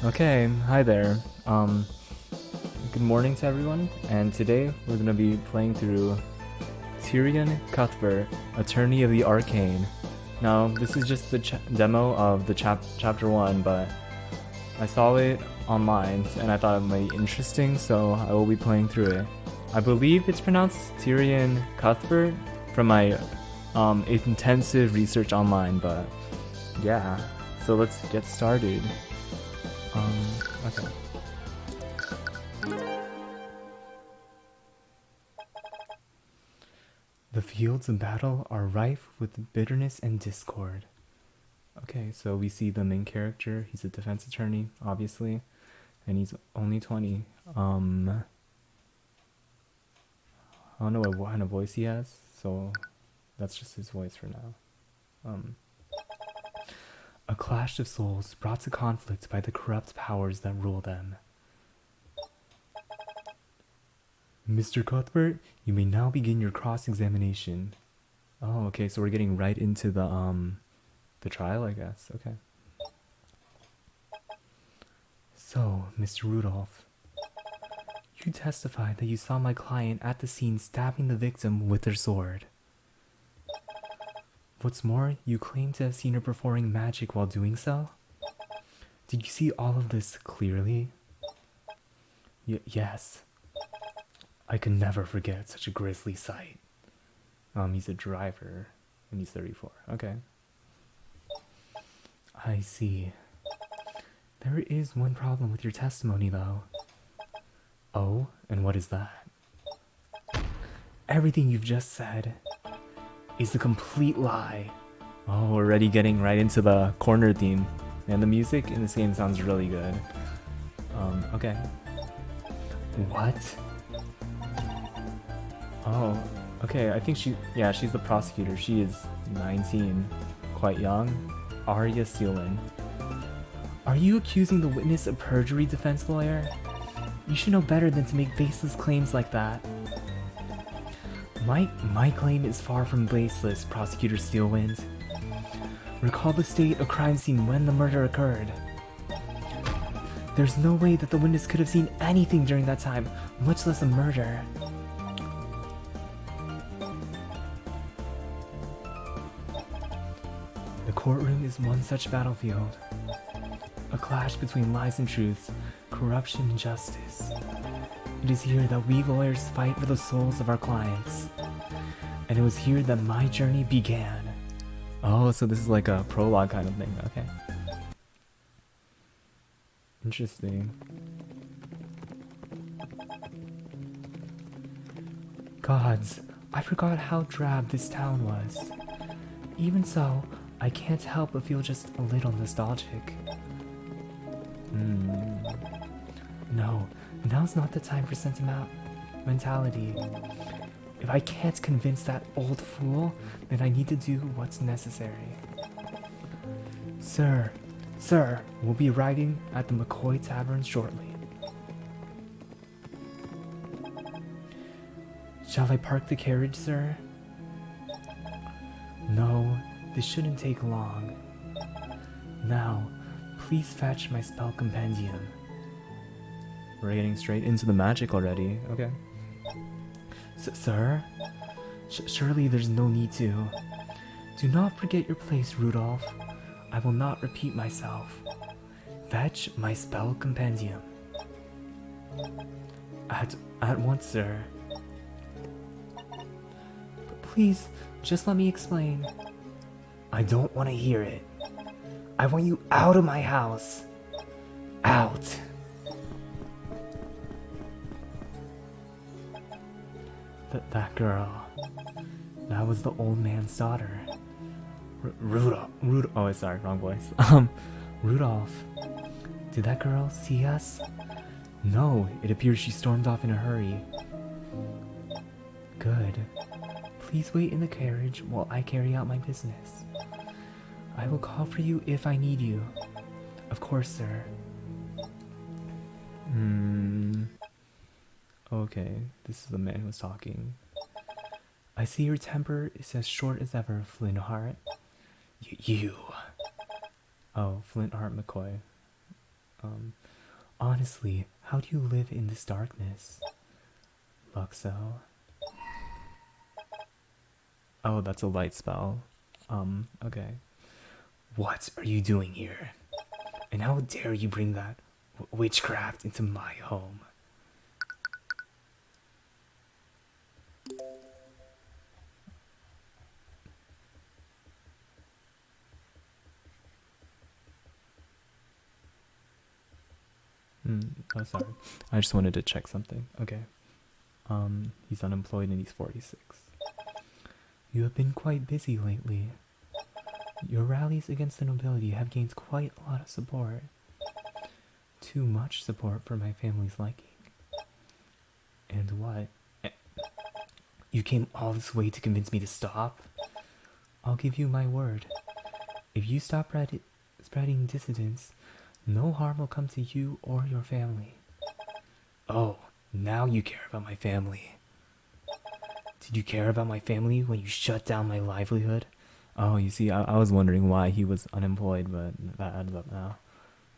Okay, hi there. Good morning to everyone, and today we're gonna be playing through Tyrion Cuthbert, Attorney of the Arcane. Now, this is just the demo of the chapter 1, but I saw it online and I thought it might be interesting, so I will be playing through it. I believe it's pronounced Tyrion Cuthbert from my intensive research online, but yeah, so let's get started. Okay. The fields of battle are rife with bitterness and discord. Okay, so we see the main character. He's a defense attorney, obviously, and he's only 20. I don't know what kind of voice he has, so that's just his voice for now. A clash of souls brought to conflict by the corrupt powers that rule them. Mr. Cuthbert, you may now begin your cross-examination. Oh, okay, so we're getting right into the trial, I guess. Okay. So, Mr. Rudolph, you testified that you saw my client at the scene stabbing the victim with their sword. What's more, you claim to have seen her performing magic while doing so? Did you see all of this clearly? Yes. I could never forget such a grisly sight. He's a driver, and he's 34. Okay. I see. There is one problem with your testimony, though. Oh, and what is that? Everything you've just said is a complete lie. Oh, already getting right into the corner theme. And the music in this game sounds really good. Okay. What? Oh, okay, I think she's the prosecutor. She is 19, quite young. Arya Seelin. Are you accusing the witness of perjury, defense lawyer? You should know better than to make baseless claims like that. My claim is far from baseless, Prosecutor Steelwind. Recall the state of crime scene when the murder occurred. There's no way that the witness could have seen anything during that time, much less a murder. The courtroom is one such battlefield. A clash between lies and truths, corruption and justice. It is here that we lawyers fight for the souls of our clients. And it was here that my journey began. Oh, so this is like a prologue kind of thing, okay. Interesting. Gods, I forgot how drab this town was. Even so, I can't help but feel just a little nostalgic. No, now's not the time for sentimentality. If I can't convince that old fool, then I need to do what's necessary. Sir, we'll be arriving at the McCoy Tavern shortly. Shall I park the carriage, sir? No, this shouldn't take long. Now, please fetch my spell compendium. We're getting straight into the magic already. Okay. Sir? Surely there's no need to. Do not forget your place, Rudolph. I will not repeat myself. Fetch my spell compendium. At once, sir. But please, just let me explain. I don't want to hear it. I want you out of my house. Out. That girl. That was the old man's daughter. Rudolph. Oh, sorry, wrong voice. Rudolph. Did that girl see us? No, it appears she stormed off in a hurry. Good. Please wait in the carriage while I carry out my business. I will call for you if I need you. Of course, sir. Okay, this is the man who was talking. I see your temper is as short as ever, Flintheart. You. Oh, Flintheart McCoy. Honestly, how do you live in this darkness? Luxo. Oh, that's a light spell. Okay. What are you doing here? And how dare you bring that witchcraft into my home? Oh, sorry. I just wanted to check something. Okay. He's unemployed and he's 46. You have been quite busy lately. Your rallies against the nobility have gained quite a lot of support. Too much support for my family's liking. And what? You came all this way to convince me to stop? I'll give you my word. If you stop spreading dissidence, no harm will come to you or your family. Oh, now you care about my family. Did you care about my family when you shut down my livelihood? Oh, you see, I was wondering why he was unemployed, but that adds up now.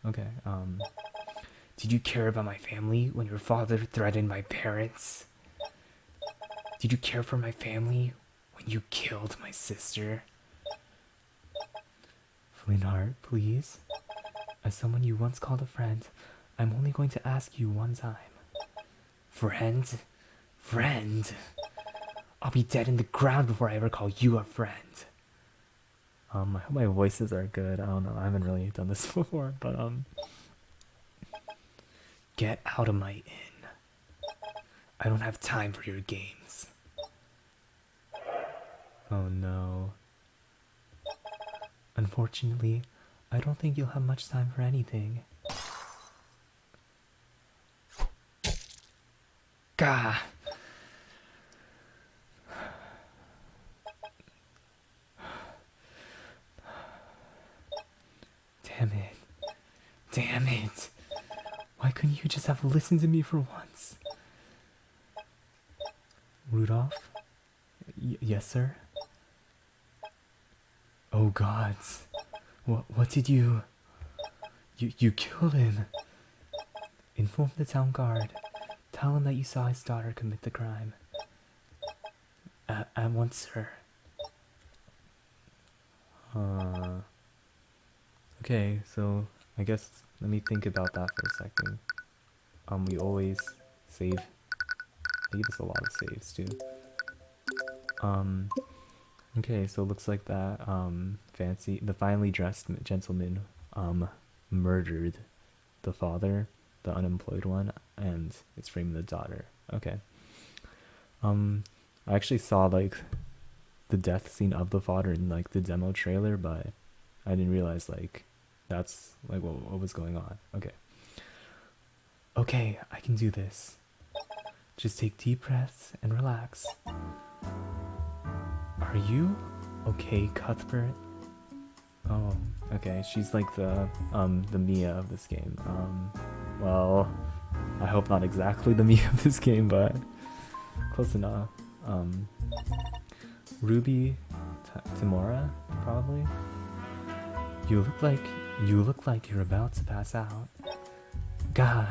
Okay, Did you care about my family when your father threatened my parents? Did you care for my family when you killed my sister? Flintheart, please. As someone you once called a friend, I'm only going to ask you one time. Friend? Friend? I'll be dead in the ground before I ever call you a friend. I hope my voices are good. I don't know. I haven't really done this before, but get out of my inn. I don't have time for your games. Oh no. Unfortunately, I don't think you'll have much time for anything. Gah! Damn it. Damn it. Why couldn't you just have listened to me for once? Rudolph? Yes, sir? Oh gods. What did you... You killed him. Inform the town guard. Tell him that you saw his daughter commit the crime. At once, sir. Okay, so I guess let me think about that for a second. We always save. They give us a lot of saves too. Okay, so it looks like that the finely dressed gentleman murdered the father, the unemployed one, and it's framing the daughter. Okay. I actually saw like the death scene of the father in like the demo trailer, but I didn't realize like that's like what was going on. Okay. Okay, I can do this. Just take deep breaths and relax. Are you okay, Cuthbert? Oh, okay. She's like the Mia of this game. Well, I hope not exactly the Mia of this game, but close enough. Ruby Timora, probably. You look like you're about to pass out. God,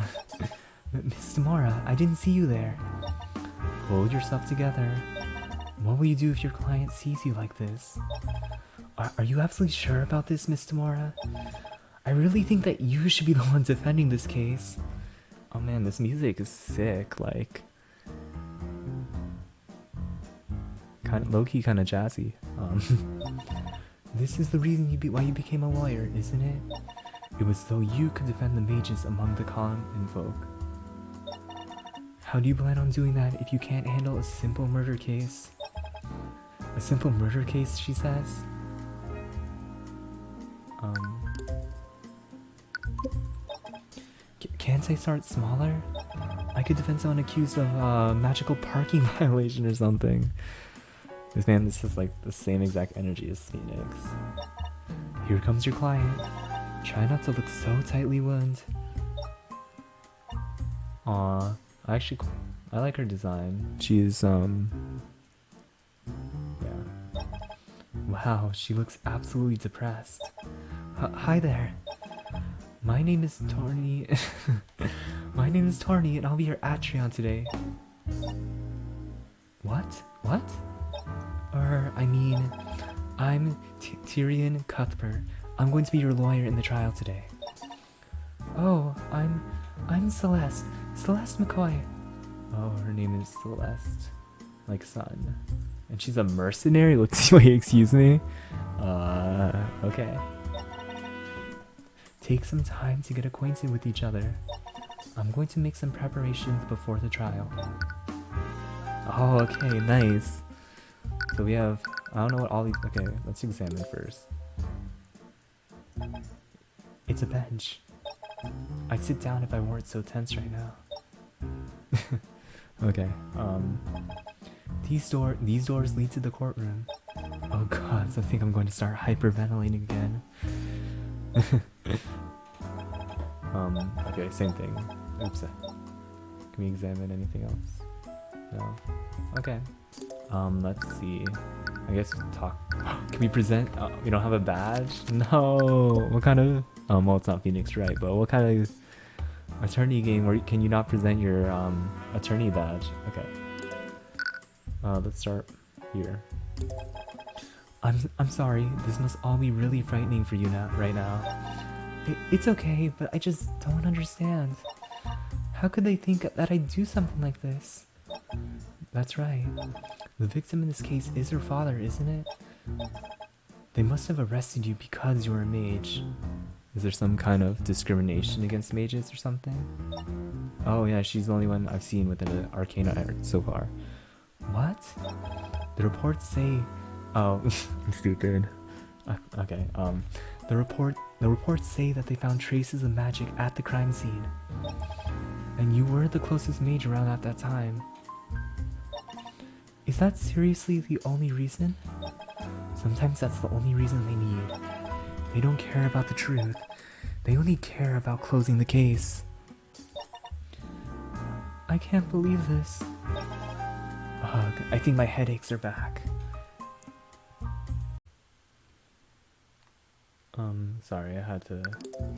Miss Timora, I didn't see you there. Hold yourself together. What will you do if your client sees you like this? Are you absolutely sure about this, Miss Timora? I really think that you should be the one defending this case. Oh man, this music is sick, like kind of low-key, kind of jazzy. This is the reason why you became a lawyer, isn't it? It was so you could defend the mages among the common folk. How do you plan on doing that if you can't handle a simple murder case? A simple murder case, she says? Can't I start smaller? I could defend someone accused of magical parking violation or something. This is like the same exact energy as Phoenix. Here comes your client. Try not to look so tightly wound. Aw, I like her design. She's yeah. Wow, she looks absolutely depressed. Hi there. My name is Tarny. My name is Tarny, and I'll be your Atreon today. What? What? I mean, I'm Tyrion Cuthbert. I'm going to be your lawyer in the trial today. Oh, I'm Celeste. Celeste McCoy. Oh, her name is Celeste. Like sun. And she's a mercenary? Wait, excuse me? Okay. Take some time to get acquainted with each other. I'm going to make some preparations before the trial. Oh, okay, nice. So we have, I don't know what all these, okay, let's examine first. It's a bench. I'd sit down if I weren't so tense right now. Okay, these doors lead to the courtroom. Oh god, I think I'm going to start hyperventilating again. Okay, same thing. Oops. Can we examine anything else? No. Okay. Let's see. I guess talk. Can we present? We don't have a badge? No. What kind of? Well, it's not Phoenix Wright, but what kind of attorney game where can you not present your attorney badge? Okay. Let's start here. I'm sorry. This must all be really frightening for you right now. It's okay, but I just don't understand. How could they think that I'd do something like this? That's right. The victim in this case is her father, isn't it? They must have arrested you because you're a mage. Is there some kind of discrimination against mages or something? Oh yeah, she's the only one I've seen with an Arcane art so far. What? The reports say... Oh, I'm stupid. Okay, the reports say that they found traces of magic at the crime scene. And you were the closest mage around at that time. Is that seriously the only reason? Sometimes that's the only reason they need. They don't care about the truth. They only care about closing the case. I can't believe this. Ugh, I think my headaches are back. Sorry, I had to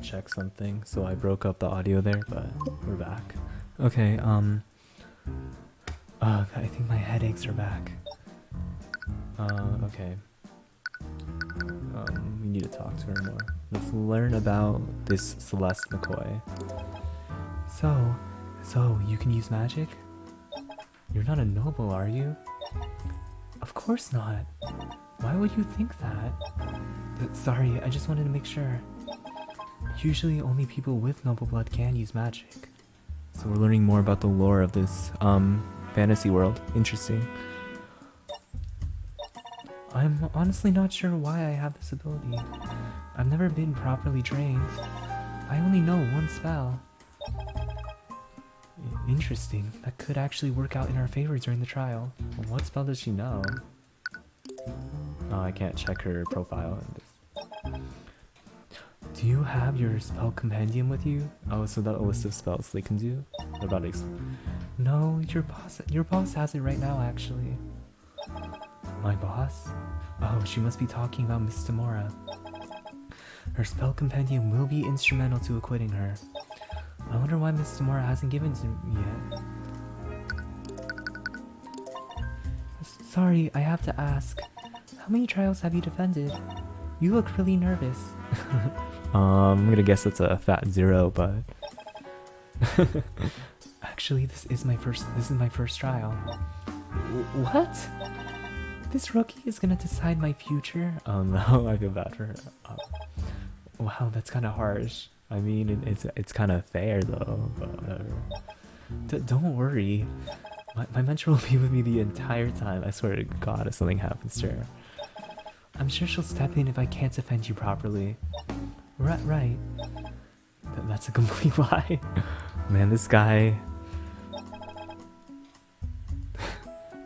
check something, so I broke up the audio there, but we're back. Okay, I think my headaches are back. Okay. We need to talk to her more. Let's learn about this Celeste McCoy. So, you can use magic? You're not a noble, are you? Of course not. Why would you think that? Sorry, I just wanted to make sure. Usually only people with noble blood can use magic. So we're learning more about the lore of this fantasy world. Interesting. I'm honestly not sure why I have this ability. I've never been properly trained. I only know one spell. Interesting. That could actually work out in our favor during the trial. Well, what spell does she know? Oh, I can't check her profile in this. Do you have your spell compendium with you? Oh, so that a list of spells they can do? What about it? No, your boss has it right now, actually. My boss? Oh, she must be talking about Miss Tamora. Her spell compendium will be instrumental to acquitting her. I wonder why Miss Tamora hasn't given it to me yet. Sorry, I have to ask. How many trials have you defended? You look really nervous. I'm gonna guess it's a fat 0, but... Actually, this is my first trial. What? This rookie is gonna decide my future? Oh no, I feel bad for her. Wow, that's kind of harsh. I mean, it's kind of fair though, but whatever. Don't worry. My mentor will be with me the entire time. I swear to God, if something happens to her. I'm sure she'll step in if I can't defend you properly. Right. That's a complete lie. Man, this guy...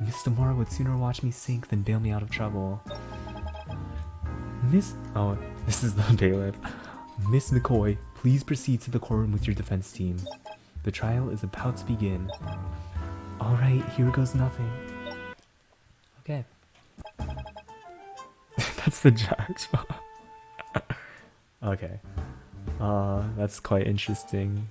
Miss Tamora would sooner watch me sink than bail me out of trouble. Oh, this is the bailiff. Miss McCoy, please proceed to the courtroom with your defense team. The trial is about to begin. Alright, here goes nothing. Okay. That's the judge. Okay. That's quite interesting.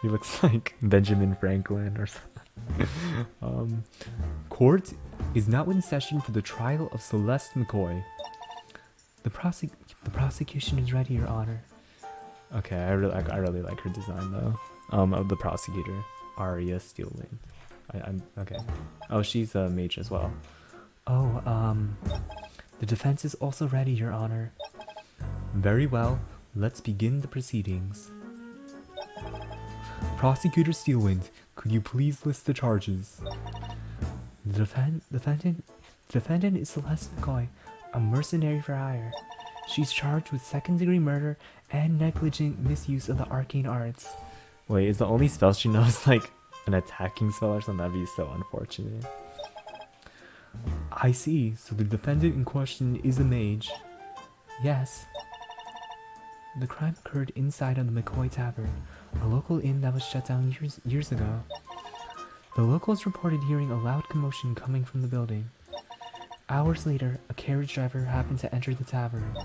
He looks like Benjamin Franklin or something. Court is now in session for the trial of Celeste McCoy. The prosecution is ready, Your Honor. Okay, I really like her design though. Of the prosecutor, Arya Steelwind. I'm okay. Oh, she's a mage as well. Oh, the defense is also ready, Your Honor. Very well. Let's begin the proceedings. Prosecutor Steelwind, could you please list the charges? The defendant is Celeste McCoy, a mercenary for hire. She's charged with second-degree murder and negligent misuse of the arcane arts. Wait, is the only spell she knows like an attacking spell or something? That'd be so unfortunate. I see, so the defendant in question is a mage. Yes. The crime occurred inside of the McCoy Tavern, a local inn that was shut down years ago. The locals reported hearing a loud commotion coming from the building. Hours later, a carriage driver happened to enter the tavern.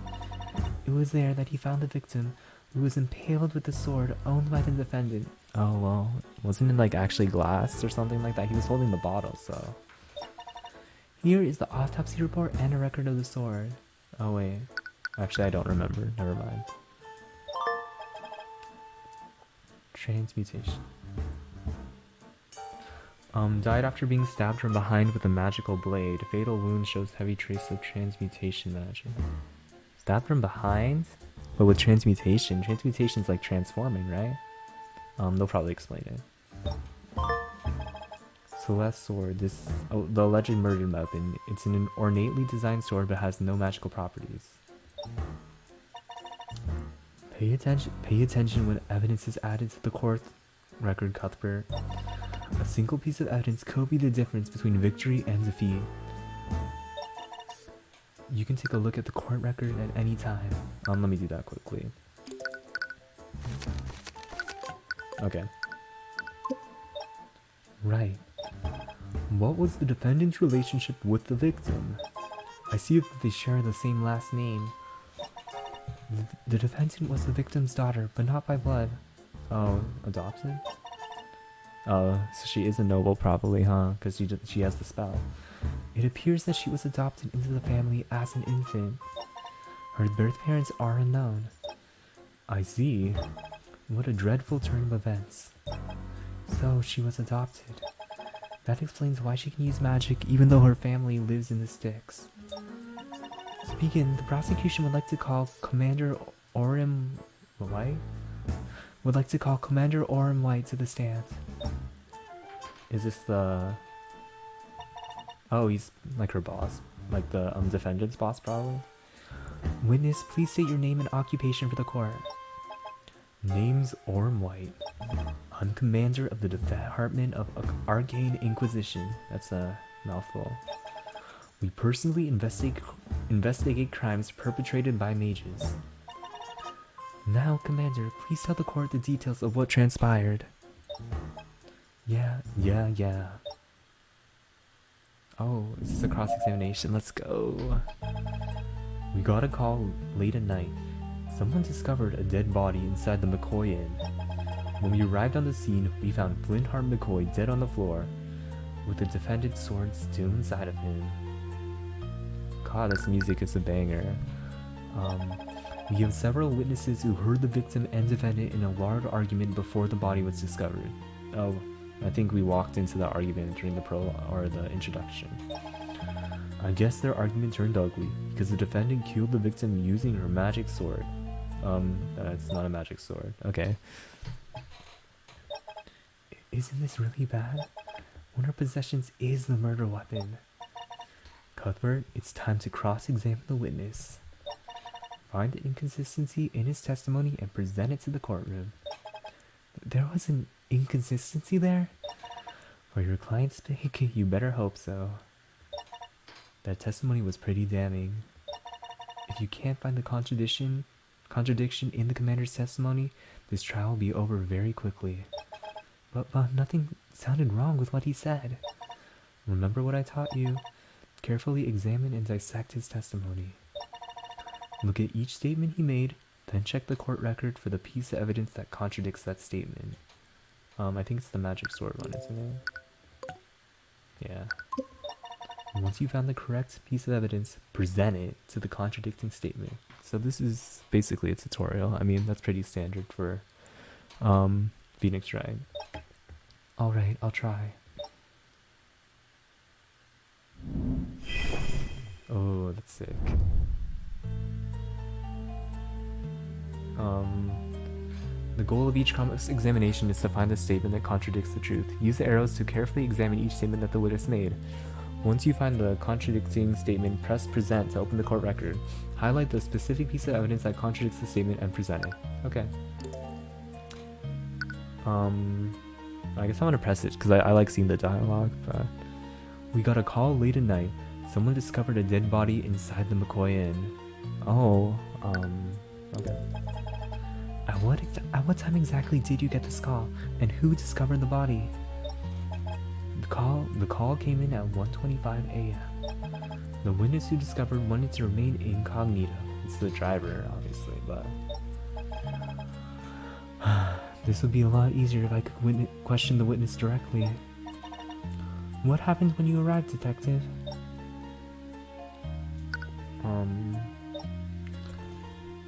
It was there that he found the victim, who was impaled with the sword owned by the defendant. Oh well, wasn't it like actually glass or something like that? He was holding the bottle, so... Here is the autopsy report and a record of the sword. Oh wait, actually I don't remember, never mind. Transmutation. Died after being stabbed from behind with a magical blade. Fatal wound shows heavy trace of transmutation magic. Stabbed from behind? But with transmutation. Transmutation's like transforming, right? They'll probably explain it. Celeste sword. The alleged murder weapon. It's an ornately designed sword but has no magical properties. Pay attention when evidence is added to the court record, Cuthbert. A single piece of evidence could be the difference between victory and defeat. You can take a look at the court record at any time. Let me do that quickly. Okay. Right. What was the defendant's relationship with the victim? I see that they share the same last name. The defendant was the victim's daughter, but not by blood. Oh, adopted? Oh, so she is a noble probably, huh? Because she has the spell. It appears that she was adopted into the family as an infant. Her birth parents are unknown. I see. What a dreadful turn of events. So, she was adopted. That explains why she can use magic even though her family lives in the sticks. To begin, the prosecution would like to call Commander Orem White? Would like to call Commander Orem White to the stand. Is this the... Oh, he's like her boss. Like the defendant's boss, probably. Witness, please state your name and occupation for the court. Name's Orem White. I'm commander of the Department of Arcane Inquisition. That's a mouthful. We personally investigate crimes perpetrated by mages. Now, Commander, please tell the court the details of what transpired. Yeah. Oh, is this a cross-examination? Let's go. We got a call late at night. Someone discovered a dead body inside the McCoy Inn. When we arrived on the scene, we found Flintheart McCoy dead on the floor, with the defendant's sword still inside of him. God, this music is a banger. We have several witnesses who heard the victim and defendant in a large argument before the body was discovered. Oh, I think we walked into the argument during the the introduction. I guess their argument turned ugly, because the defendant killed the victim using her magic sword. That's not a magic sword. Okay. Isn't this really bad? One of her possessions is the murder weapon. Cuthbert, it's time to cross-examine the witness. Find the inconsistency in his testimony and present it to the courtroom. There was an inconsistency there? For your client's sake, you better hope so. That testimony was pretty damning. If you can't find the contradiction in the commander's testimony, this trial will be over very quickly. But nothing sounded wrong with what he said. Remember what I taught you? Carefully examine and dissect his testimony. Look at each statement he made, then check the court record for the piece of evidence that contradicts that statement. I think it's the magic sword one, isn't it? Yeah. Once you found the correct piece of evidence, present it to the contradicting statement. So this is basically a tutorial. I mean, that's pretty standard for Phoenix Wright. Alright, I'll try. Oh, that's sick. The goal of each examination is to find the statement that contradicts the truth. Use the arrows to carefully examine each statement that the witness made. Once you find the contradicting statement, press present to open the court record. Highlight the specific piece of evidence that contradicts the statement and present it. Okay. I guess I'm gonna press it because I like seeing the dialogue, but... We got a call late at night. Someone discovered a dead body inside the McCoy Inn. Oh, okay. At what time exactly did you get this call, and who discovered the body? The call came in at 1:25 a.m. The witness who discovered wanted to remain incognito. It's the driver, obviously, but... This would be a lot easier if I could question the witness directly. What happened when you arrived, detective?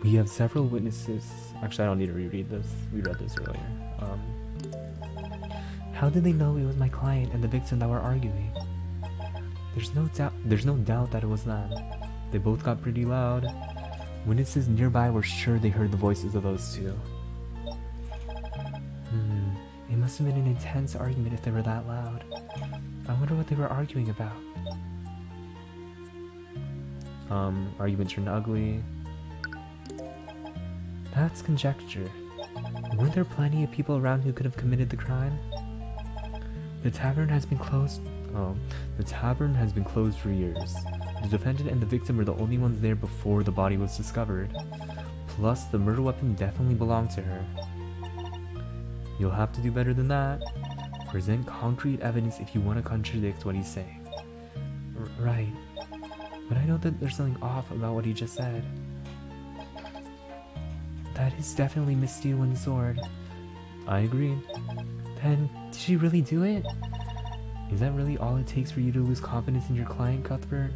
We have several witnesses. Actually, I don't need to reread this. We read this earlier. How did they know it was my client and the victim that were arguing? There's no doubt that it was them. They both got pretty loud. Witnesses nearby were sure they heard the voices of those two. It must have been an intense argument if they were that loud. I wonder what they were arguing about. Argument turned ugly. That's conjecture. Weren't there plenty of people around who could have committed the crime? The tavern has been closed. The tavern has been closed for years. The defendant and the victim were the only ones there before the body was discovered. Plus, the murder weapon definitely belonged to her. You'll have to do better than that. Present concrete evidence if you want to contradict what he's saying. Right. But I know that there's something off about what he just said. That is definitely Miss Steelwind's sword. I agree. Then, did she really do it? Is that really all it takes for you to lose confidence in your client, Cuthbert?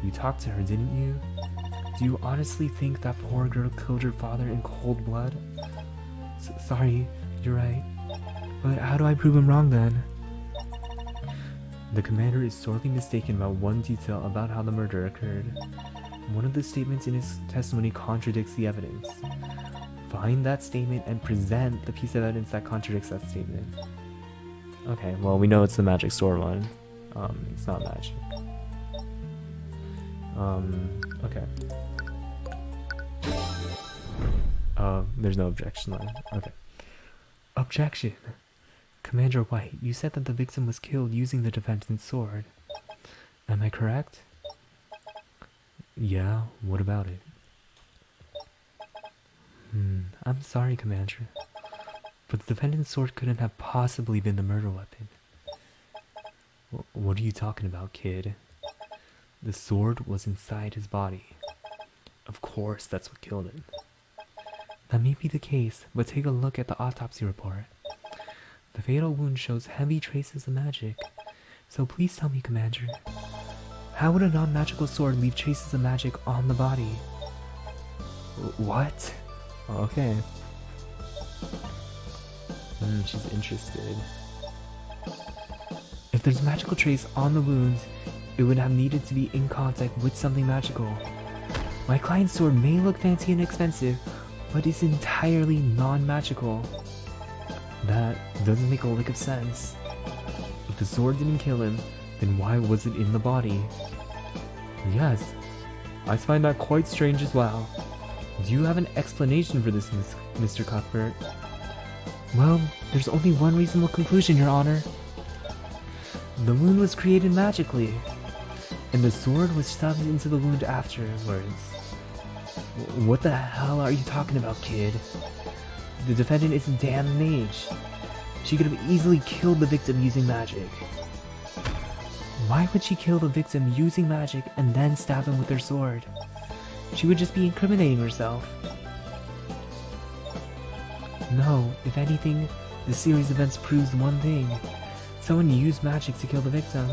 You talked to her, didn't you? Do you honestly think that poor girl killed her father in cold blood? Sorry, you're right. But how do I prove him wrong then? The commander is sorely mistaken about one detail about how the murder occurred. One of the statements in his testimony contradicts the evidence. Find that statement and present the piece of evidence that contradicts that statement. Okay, well, we know it's the magic sword one. It's not magic. Okay. There's no objection line. Okay. Objection! Commander White, you said that the victim was killed using the defendant's sword. Am I correct? Yeah, what about it? I'm sorry, Commander. But the defendant's sword couldn't have possibly been the murder weapon. What are you talking about, kid? The sword was inside his body. Of course, that's what killed him. That may be the case, but take a look at the autopsy report. The fatal wound shows heavy traces of magic. So please tell me, Commander, how would a non-magical sword leave traces of magic on the body? What? Okay. She's interested. If there's a magical trace on the wounds, it would have needed to be in contact with something magical. My client's sword may look fancy and expensive, but it's entirely non-magical. That doesn't make a lick of sense. If the sword didn't kill him, then why was it in the body? Yes, I find that quite strange as well. Do you have an explanation for this, Mr. Cuthbert? Well, there's only one reasonable conclusion, Your Honor. The wound was created magically, and the sword was shoved into the wound afterwards. What the hell are you talking about, kid? The defendant is a damn mage. She could have easily killed the victim using magic. Why would she kill the victim using magic and then stab him with her sword? She would just be incriminating herself. No, if anything, this series of events proves one thing. Someone used magic to kill the victim,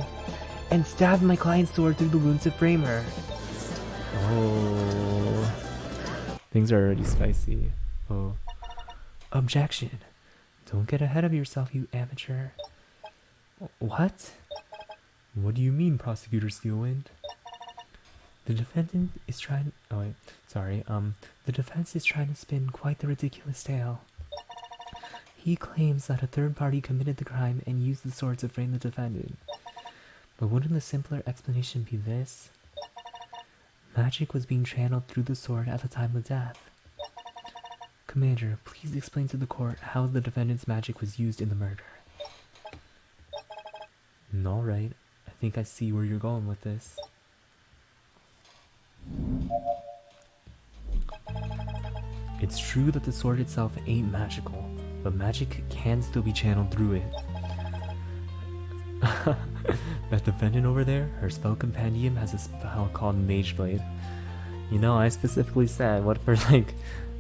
and stabbed my client's sword through the wound to frame her. Oh. Things are already spicy. Oh. Objection. Don't get ahead of yourself, you amateur. What? What do you mean, Prosecutor Steelwind? The defendant is trying... Oh, wait. Sorry. The defense is trying to spin quite the ridiculous tale. He claims that a third party committed the crime and used the sword to frame the defendant. But wouldn't the simpler explanation be this? Magic was being channeled through the sword at the time of death. Commander, please explain to the court how the defendant's magic was used in the murder. Alright, I think I see where you're going with this. It's true that the sword itself ain't magical, but magic can still be channeled through it. That defendant over there, her spell compendium has a spell called Mage Blade. You know, I specifically said, what for like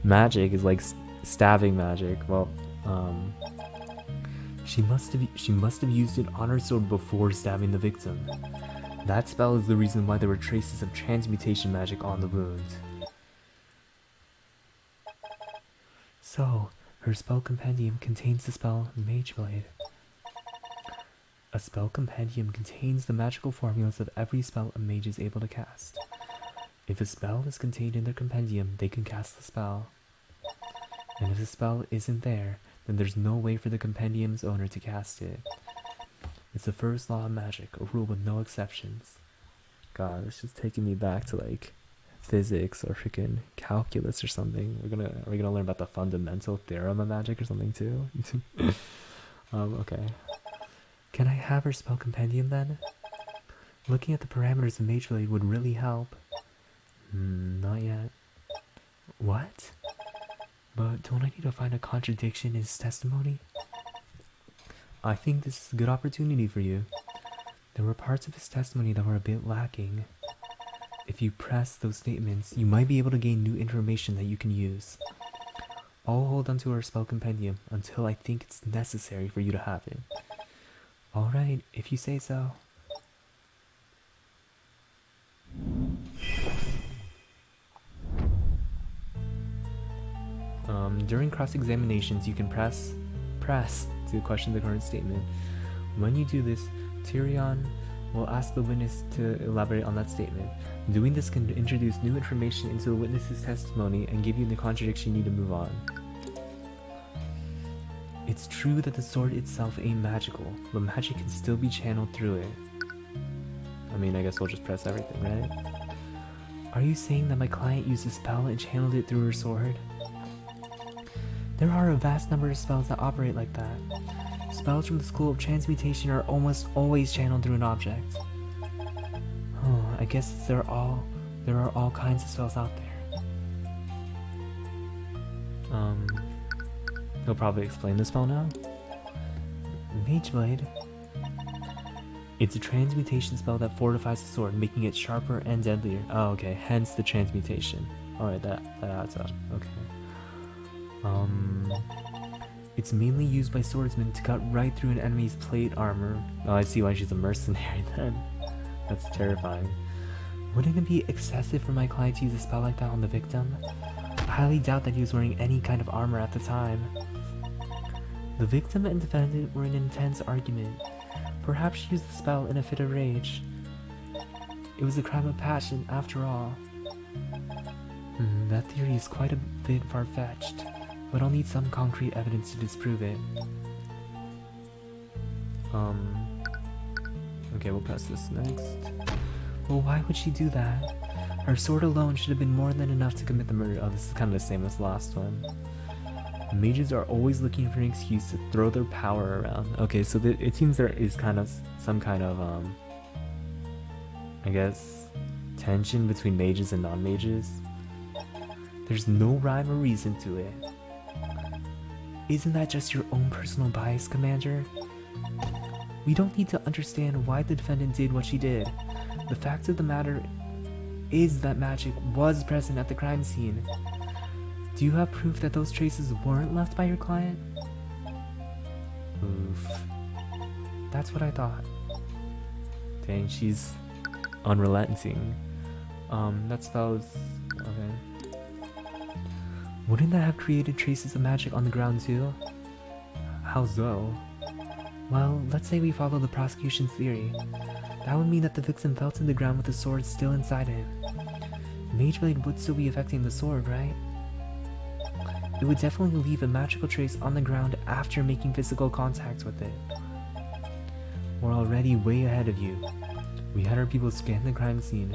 magic is like stabbing magic? Well, she must have used it on her sword before stabbing the victim. That spell is the reason why there were traces of transmutation magic on the wound. So, her spell compendium contains the spell Mage Blade. A spell compendium contains the magical formulas of every spell a mage is able to cast. If a spell is contained in their compendium, they can cast the spell. And if the spell isn't there, then there's no way for the compendium's owner to cast it. It's the first law of magic, a rule with no exceptions. God, it's just taking me back to like physics or freaking calculus or something. Are we gonna learn about the fundamental theorem of magic or something too? Okay. Can I have her spell compendium then? Looking at the parameters of Mage Blade would really help. Not yet. What? But don't I need to find a contradiction in his testimony? I think this is a good opportunity for you. There were parts of his testimony that were a bit lacking. If you press those statements, you might be able to gain new information that you can use. I'll hold onto her spell compendium until I think it's necessary for you to have it. Alright, if you say so. During cross-examinations, you can press to question the current statement. When you do this, Tyrion will ask the witness to elaborate on that statement. Doing this can introduce new information into the witness's testimony and give you the contradiction you need to move on. It's true that the sword itself ain't magical, but magic can still be channeled through it. I mean, I guess we'll just press everything, right? Are you saying that my client used a spell and channeled it through her sword? There are a vast number of spells that operate like that. Spells from the School of Transmutation are almost always channeled through an object. Oh, I guess there are all kinds of spells out there. He'll probably explain the spell now. Mage Blade. It's a transmutation spell that fortifies the sword, making it sharper and deadlier. Oh, okay, hence the transmutation. Alright, that adds up. Okay. It's mainly used by swordsmen to cut right through an enemy's plate armor. Oh, I see why she's a mercenary then. That's terrifying. Wouldn't it be excessive for my client to use a spell like that on the victim? I highly doubt that he was wearing any kind of armor at the time. The victim and defendant were in an intense argument. Perhaps she used the spell in a fit of rage. It was a crime of passion, after all. That theory is quite a bit far-fetched, but I'll need some concrete evidence to disprove it. Okay, we'll press this next. Well, why would she do that? Her sword alone should have been more than enough to commit the murder. Oh, this is kind of the same as the last one. Mages are always looking for an excuse to throw their power around. Okay, so it seems there is kind of some kind of, I guess, tension between mages and non-mages. There's no rhyme or reason to it. Isn't that just your own personal bias, Commander? We don't need to understand why the defendant did what she did. The fact of the matter is that magic was present at the crime scene. Do you have proof that those traces weren't left by your client? Oof. That's what I thought. Dang, she's unrelenting. That spells... okay. Wouldn't that have created traces of magic on the ground too? How so? Well, let's say we follow the prosecution's theory. That would mean that the victim fell to the ground with the sword still inside him. Mageblade would still be affecting the sword, right? It would definitely leave a magical trace on the ground after making physical contact with it. We're already way ahead of you. We had our people scan the crime scene,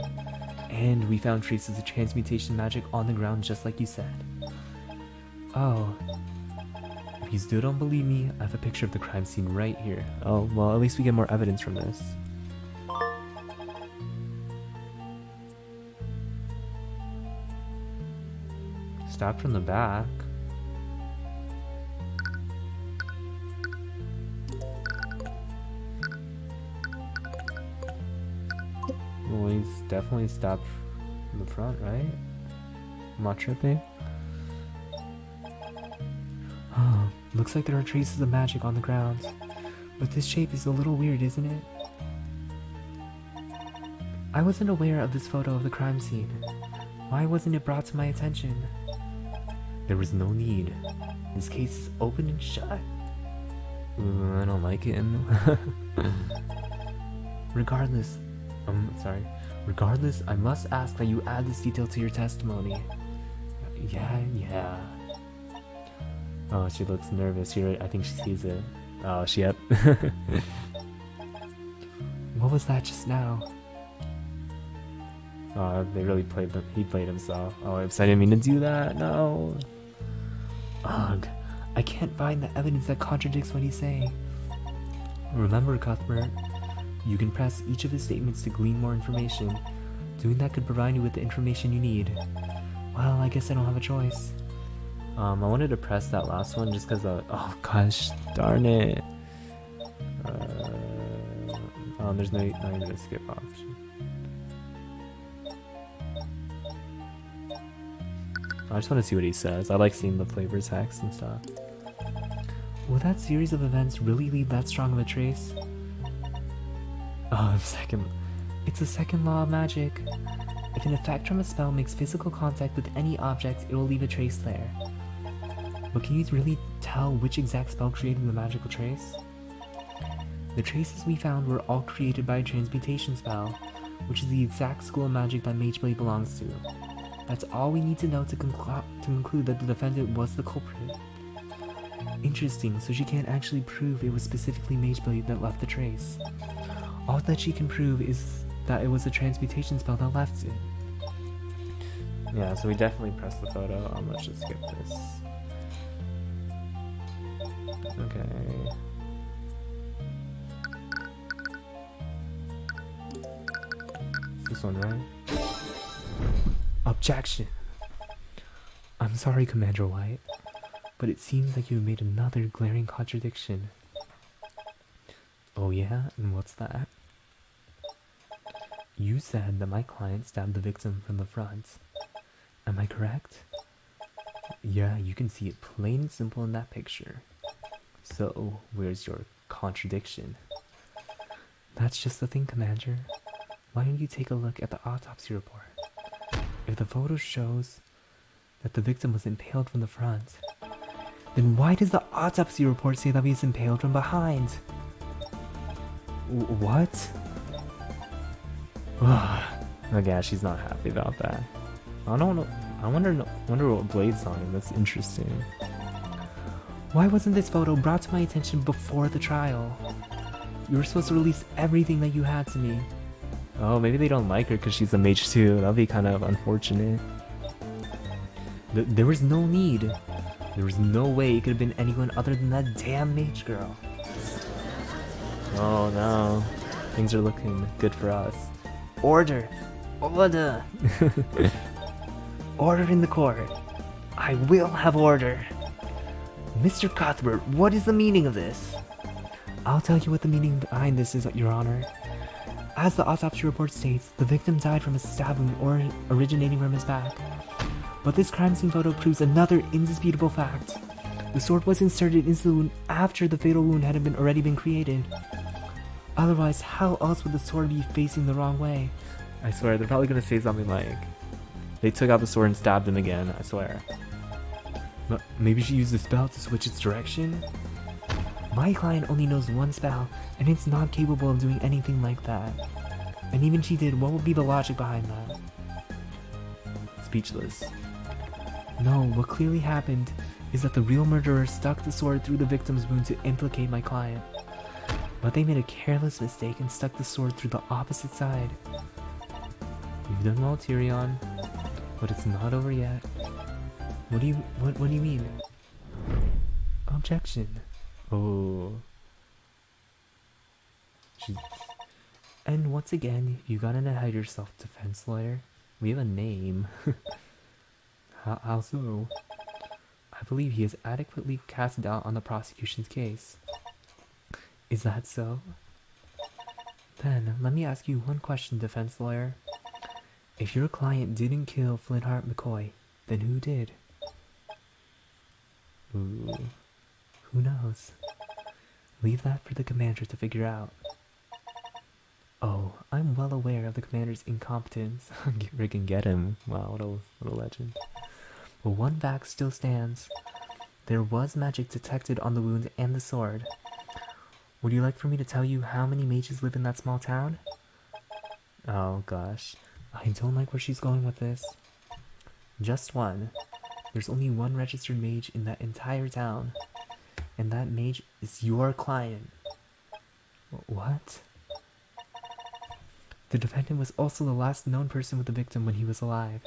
and we found traces of transmutation magic on the ground just like you said. Oh. If you still don't believe me, I have a picture of the crime scene right here. Oh, well, at least we get more evidence from this. Stabbed from the back. Well, he's definitely stabbed from the front, right? I'm not tripping. Looks like there are traces of magic on the ground. But this shape is a little weird, isn't it? I wasn't aware of this photo of the crime scene. Why wasn't it brought to my attention? There was no need. This case is open and shut. Ooh, I don't like him. Regardless, I must ask that you add this detail to your testimony. Yeah. Oh, she looks nervous. I think she sees it. Oh, yep. What was that just now? They really played them. He played himself. Oh, oops, I didn't mean to do that. No. Ugh, I can't find the evidence that contradicts what he's saying. Remember, Cuthbert, you can press each of his statements to glean more information. Doing that could provide you with the information you need. Well, I guess I don't have a choice. I wanted to press that last one just because oh gosh, darn it. There's not even a skip option. I just want to see what he says. I like seeing the flavor text and stuff. Will that series of events really leave that strong of a trace? Oh, It's the second law of magic. If an effect from a spell makes physical contact with any object, it will leave a trace there. But can you really tell which exact spell created the magical trace? The traces we found were all created by a transmutation spell, which is the exact school of magic that Mageblade belongs to. That's all we need to know to conclude that the defendant was the culprit. Interesting, so she can't actually prove it was specifically Mageblade that left the trace. All that she can prove is that it was a transmutation spell that left it. Yeah, so we definitely pressed the photo. Let's just skip this. Okay. This one, right? Objection. I'm sorry, Commander White, but it seems like you made another glaring contradiction. Oh yeah? And what's that? You said that my client stabbed the victim from the front. Am I correct? Yeah, you can see it plain and simple in that picture. So, where's your contradiction? That's just the thing, Commander. Why don't you take a look at the autopsy report? If the photo shows that the victim was impaled from the front, then why does the autopsy report say that he was impaled from behind? What? Oh yeah, she's not happy about that. I don't know. I wonder what blade's on him. That's interesting. Why wasn't this photo brought to my attention before the trial? You were supposed to release everything that you had to me. Oh, maybe they don't like her because she's a mage too. That'd be kind of unfortunate. There was no need. There was no way it could have been anyone other than that damn mage girl. Oh no. Things are looking good for us. Order! Order! Order in the court. I will have order. Mr. Cuthbert, what is the meaning of this? I'll tell you what the meaning behind this is, Your Honor. As the autopsy report states, the victim died from a stab wound originating from his back. But this crime scene photo proves another indisputable fact. The sword was inserted into the wound after the fatal wound had already been created. Otherwise, how else would the sword be facing the wrong way? I swear, they're probably gonna say something like, they took out the sword and stabbed him again, I swear. Maybe she used the spell to switch its direction? My client only knows one spell, and it's not capable of doing anything like that. And even if she did, what would be the logic behind that? Speechless. No, what clearly happened is that the real murderer stuck the sword through the victim's wound to implicate my client. But they made a careless mistake and stuck the sword through the opposite side. You've done well, Tyrion, but it's not over yet. What do you mean? Objection. Oh. And once again, you gotta hide yourself, defense lawyer. We have a name. How so? I believe he has adequately cast doubt on the prosecution's case. Is that so? Then, let me ask you one question, defense lawyer. If your client didn't kill Flintheart McCoy, then who did? Ooh. Who knows? Leave that for the commander to figure out. Oh, I'm well aware of the commander's incompetence. Freaking get him. Wow, what a legend. But one fact still stands. There was magic detected on the wound and the sword. Would you like for me to tell you how many mages live in that small town? Oh gosh. I don't like where she's going with this. Just one. There's only one registered mage in that entire town. And that mage is your client. What? The defendant was also the last known person with the victim when he was alive.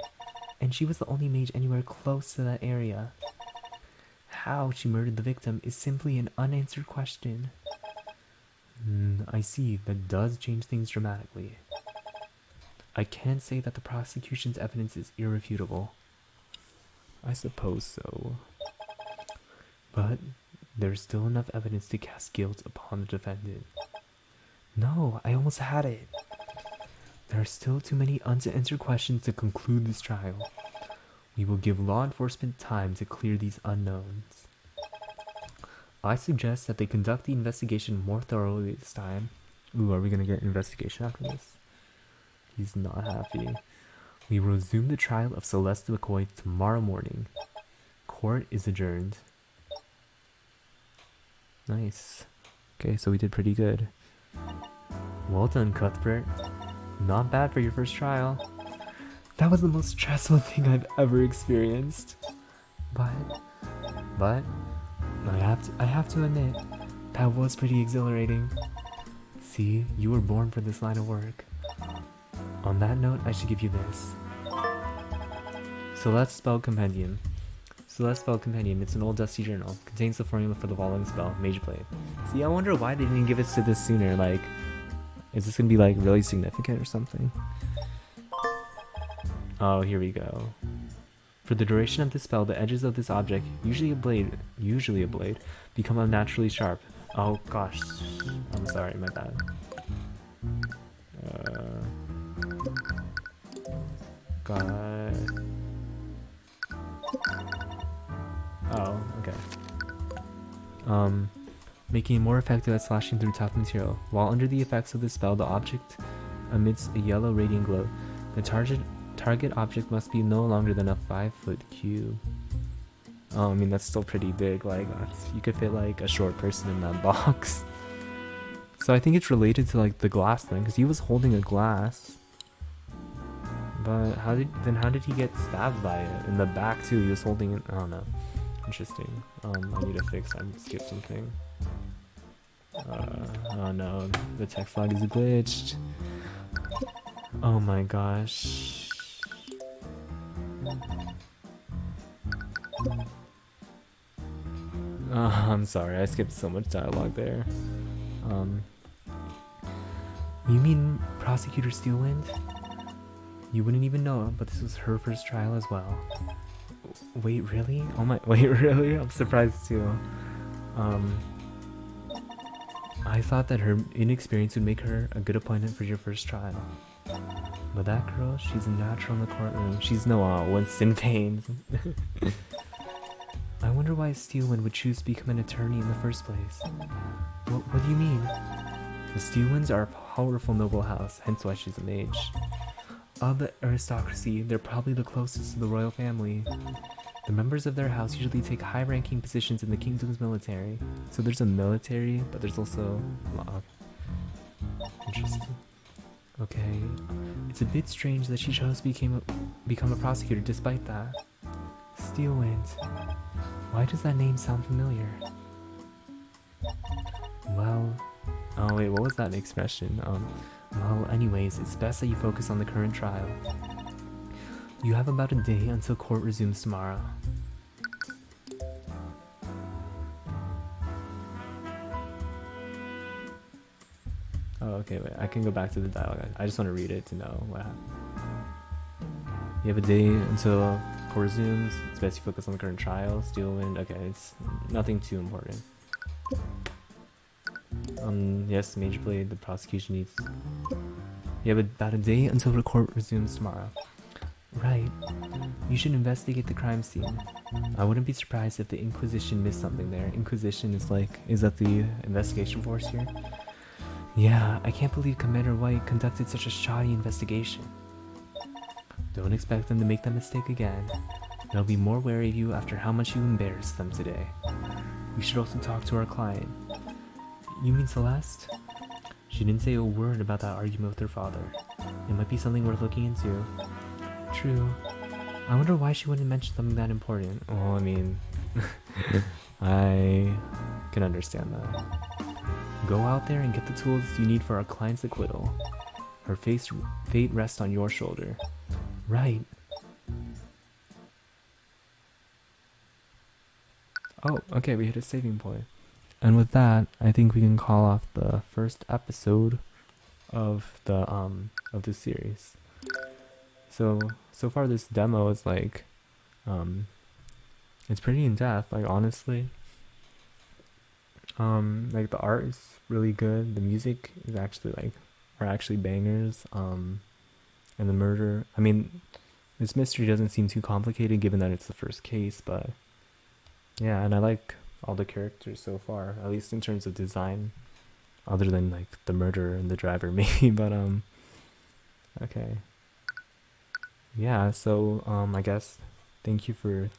And she was the only mage anywhere close to that area. How she murdered the victim is simply an unanswered question. I see. That does change things dramatically. I can't say that the prosecution's evidence is irrefutable. I suppose so. But there's still enough evidence to cast guilt upon the defendant. No, I almost had it. There are still too many unanswered questions to conclude this trial. We will give law enforcement time to clear these unknowns. I suggest that they conduct the investigation more thoroughly this time. Ooh, are we gonna get an investigation after this? He's not happy. We will resume the trial of Celeste McCoy tomorrow morning. Court is adjourned. Nice. Okay, so we did pretty good. Well done, Cuthbert. Not bad for your first trial. That was the most stressful thing I've ever experienced. But I have to admit, that was pretty exhilarating. See, you were born for this line of work. On that note, I should give you this. Celeste Spell Compendium. Celeste Spell Compendium, it's an old dusty journal. Contains the formula for the following spell, Mage Blade. See, I wonder why they didn't give us to this sooner, like, is this gonna be like really significant or something? Oh, here we go. For the duration of this spell, the edges of this object, usually a blade, become unnaturally sharp. Oh gosh, I'm sorry, my bad. God. Oh, okay. Making it more effective at slashing through tough material. While under the effects of this spell, the object emits a yellow radiant glow. The target object must be no longer than a 5-foot cube. Oh, I mean, that's still pretty big. Like, you could fit like a short person in that box. So I think it's related to like the glass thing, because he was holding a glass. But how did he get stabbed by it? In the back too, he was holding it. I don't know. Interesting. I need to fix. I skipped something. Oh no, the text log is glitched. Oh my gosh. I'm sorry, I skipped so much dialogue there. You mean Prosecutor Steelwind? You wouldn't even know it, but this was her first trial as well. Wait, really? Oh my, wait, really? I'm surprised too. I thought that her inexperience would make her a good appointment for your first trial. But that girl, she's a natural in the courtroom. She's no Winston Payne. I wonder why Steelwind would choose to become an attorney in the first place. What do you mean? The Steelwinds are a powerful noble house, hence why she's a mage. Of the aristocracy, they're probably the closest to the royal family. The members of their house usually take high-ranking positions in the kingdom's military. So there's a military, but there's also... Interesting. Okay. It's a bit strange that she chose to become a prosecutor despite that. Steelwind. Why does that name sound familiar? Well... Oh wait, what was that expression? Well, anyways, it's best that you focus on the current trial. You have about a day until court resumes tomorrow. Oh, okay, wait, I can go back to the dialogue. I just want to read it to know what happened. You have a day until court resumes. It's best you focus on the current trial. Steelwind. Okay, it's nothing too important. Yes, Major Blade, the prosecution needs... You have about a day until the court resumes tomorrow. Right. You should investigate the crime scene. I wouldn't be surprised if the Inquisition missed something there. Inquisition is that the investigation force here? Yeah, I can't believe Commander White conducted such a shoddy investigation. Don't expect them to make that mistake again. They'll be more wary of you after how much you embarrassed them today. We should also talk to our client. You mean Celeste? She didn't say a word about that argument with her father. It might be something worth looking into. True. I wonder why she wouldn't mention something that important. Well, I mean... I can understand that. Go out there and get the tools you need for our client's acquittal. Her fate rests on your shoulder. Right. Oh, okay, we hit a saving point. And with that, I think we can call off the first episode of the series. So far this demo is like, it's pretty in depth, like honestly. Like the art is really good, the music is actually bangers, and the murder, I mean, this mystery doesn't seem too complicated given that it's the first case, but yeah, and I like all the characters so far, at least in terms of design, other than like the murderer and the driver maybe, but okay. Yeah, so I guess thank you for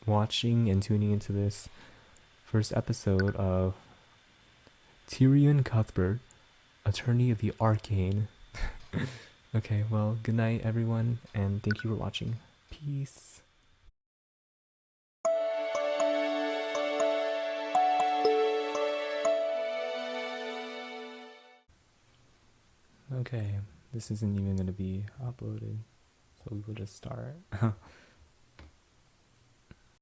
watching and tuning into this first episode of Tyrion Cuthbert, Attorney of the Arcane. Okay, well, good night everyone, and thank you for watching. Peace. Okay, this isn't even going to be uploaded, so we will just start.